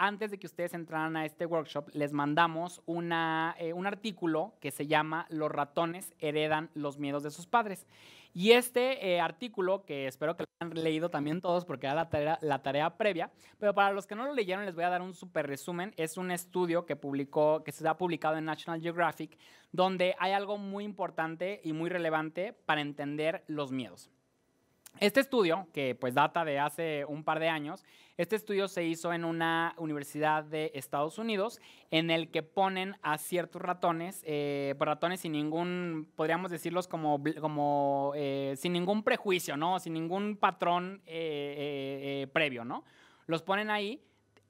antes de que ustedes entraran a este workshop, les mandamos un artículo que se llama Los ratones heredan los miedos de sus padres. Y este artículo, que espero que lo hayan leído también todos porque era la tarea previa, pero para los que no lo leyeron les voy a dar un súper resumen. Es un estudio que se ha publicado en National Geographic, donde hay algo muy importante y muy relevante para entender los miedos. Este estudio, que pues data de hace un par de años, este estudio se hizo en una universidad de Estados Unidos en el que ponen a ciertos ratones, ratones sin ningún, podríamos decirlos sin ningún prejuicio, ¿no? Sin ningún patrón previo, ¿no? Los ponen ahí,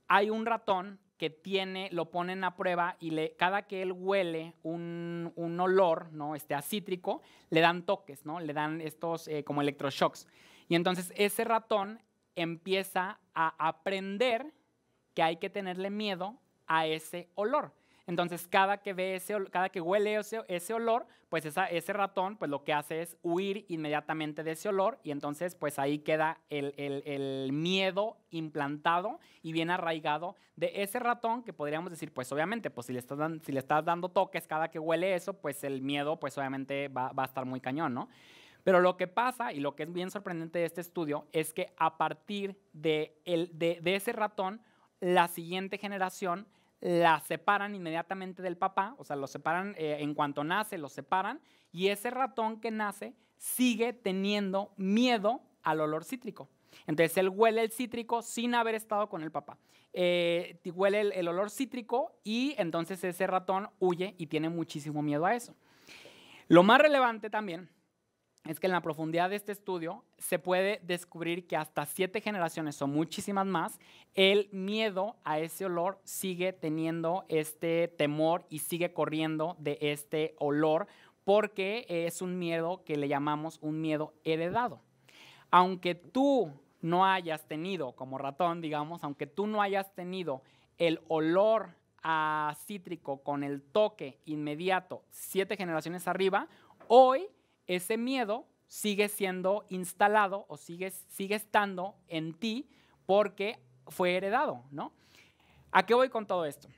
hay un ratón que lo ponen a prueba y cada que él huele un olor, ¿no? A cítrico, le dan toques, ¿no? Le dan estos como electroshocks. Y entonces ese ratón empieza a aprender que hay que tenerle miedo a ese olor. Entonces, cada que huele ese olor, pues ese ratón pues lo que hace es huir inmediatamente de ese olor y entonces pues ahí queda el miedo implantado y bien arraigado de ese ratón, que podríamos decir, pues obviamente, pues si le estás dando toques cada que huele eso, pues el miedo pues obviamente va a estar muy cañón, ¿no? Pero lo que pasa, y lo que es bien sorprendente de este estudio, es que a partir de ese ratón, la siguiente generación la separan inmediatamente del papá, o sea, lo separan en cuanto nace, lo separan, y ese ratón que nace sigue teniendo miedo al olor cítrico. Entonces, él huele el cítrico sin haber estado con el papá. Huele el olor cítrico y entonces ese ratón huye y tiene muchísimo miedo a eso. Lo más relevante también es que en la profundidad de este estudio se puede descubrir que hasta 7 generaciones o muchísimas más, el miedo a ese olor sigue teniendo este temor y sigue corriendo de este olor porque es un miedo que le llamamos un miedo heredado. Aunque tú no hayas tenido, como ratón, digamos, aunque tú no hayas tenido el olor a cítrico con el toque inmediato 7 generaciones arriba, hoy ese miedo sigue siendo instalado o sigue estando en ti porque fue heredado, ¿no? ¿A qué voy con todo esto?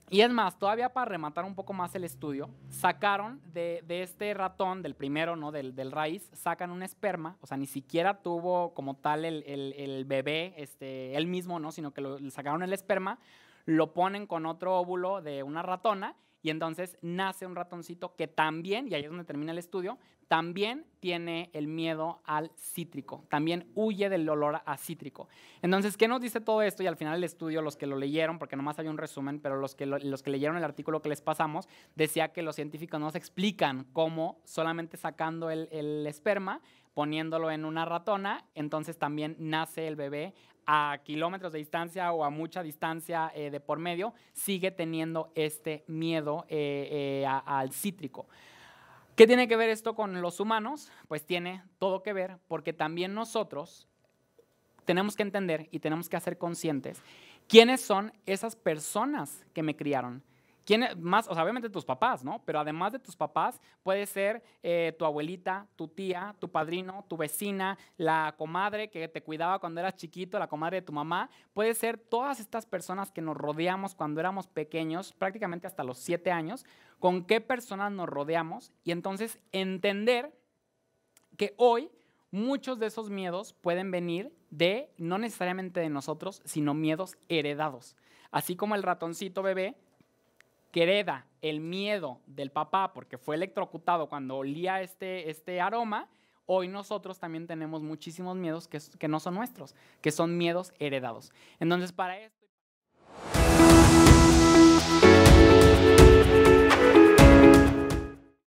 Y es más, todavía para rematar un poco más el estudio, sacaron de este ratón, del primero, ¿no? del raíz, sacan un esperma, o sea, ni siquiera tuvo como tal el bebé, él mismo, ¿no? Sino que le sacaron el esperma, lo ponen con otro óvulo de una ratona y entonces nace un ratoncito que también, y ahí es donde termina el estudio, también tiene el miedo al cítrico, también huye del olor a cítrico. Entonces, ¿qué nos dice todo esto? Y al final el estudio, los que lo leyeron, porque nomás hay un resumen, pero los que leyeron el artículo que les pasamos, decía que los científicos nos explican cómo solamente sacando el esperma, poniéndolo en una ratona, entonces también nace el bebé a kilómetros de distancia o a mucha distancia de por medio, sigue teniendo este miedo al cítrico. ¿Qué tiene que ver esto con los humanos? Pues tiene todo que ver porque también nosotros tenemos que entender y tenemos que hacer conscientes quiénes son esas personas que me criaron. ¿Quiénes más? O sea, obviamente tus papás, ¿no? Pero además de tus papás, puede ser tu abuelita, tu tía, tu padrino, tu vecina, la comadre que te cuidaba cuando eras chiquito, la comadre de tu mamá. Puede ser todas estas personas que nos rodeamos cuando éramos pequeños, prácticamente hasta los 7 años, con qué personas nos rodeamos y entonces entender que hoy muchos de esos miedos pueden venir no necesariamente de nosotros, sino miedos heredados. Así como el ratoncito bebé que hereda el miedo del papá porque fue electrocutado cuando olía este aroma, hoy nosotros también tenemos muchísimos miedos que no son nuestros, que son miedos heredados. Entonces, para esto